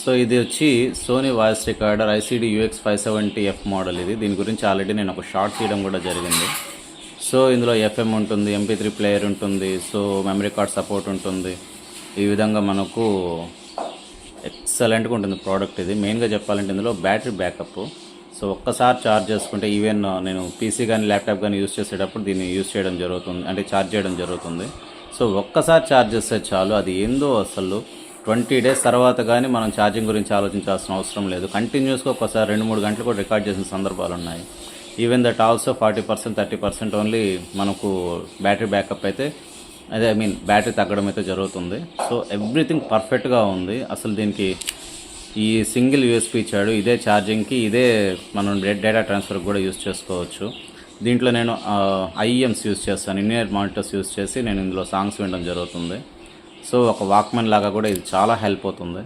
So ఇది వచ్చి Sony voice recorder ICD UX570F model. దీని గురించి ఆల్రెడీ నేను ఒక షార్ట్ తీయడం కూడా జరిగింది. సో ఇందులో FM ఉంటుంది, MP3 ప్లేయర్ ఉంటుంది, సో మెమరీ కార్డ్ సపోర్ట్ ఉంటుంది. ఈ విధంగా మనకు ఎక్సలెంట్గా ఉంటుంది ప్రోడక్ట్. ఇది మెయిన్గా చెప్పాలంటే ఇందులో బ్యాటరీ బ్యాకప్. సో ఒక్కసారి ఛార్జ్ చేసుకుంటే ఈవెన్ నేను పీసీ కానీ ల్యాప్టాప్ కానీ యూజ్ చేసేటప్పుడు దీన్ని యూజ్ చేయడం జరుగుతుంది, అంటే ఛార్జ్ చేయడం జరుగుతుంది. సో ఒక్కసారి ఛార్జ్ చేస్తే చాలు. అది ఏందో అసలు 20 డేస్ తర్వాత కానీ మనం ఛార్జింగ్ గురించి ఆలోచించాల్సిన అవసరం లేదు. కంటిన్యూస్గా ఒకసారి 2-3 గంటలు కూడా రికార్డ్ చేసిన సందర్భాలు ఉన్నాయి. ఈవెన్ దట్ ఆల్సో 40% 30% ఓన్లీ మనకు బ్యాటరీ బ్యాకప్ అయితే అదే బ్యాటరీ తగ్గడం అయితే జరుగుతుంది. సో ఎవ్రీథింగ్ పర్ఫెక్ట్గా ఉంది. అసలు దీనికి ఈ సింగిల్ USB ఇచ్చాడు. ఇదే ఛార్జింగ్కి, ఇదే మనం డేటా ట్రాన్స్ఫర్కి కూడా యూజ్ చేసుకోవచ్చు. దీంట్లో నేను IEMs యూజ్ చేస్తాను, ఇన్ఇయర్ మానిటర్స్ యూజ్ చేసి నేను ఇందులో సాంగ్స్ వినడం జరుగుతుంది. సో ఒక వాక్మెన్ లాగా కూడా ఇది చాలా హెల్ప్ అవుతుంది.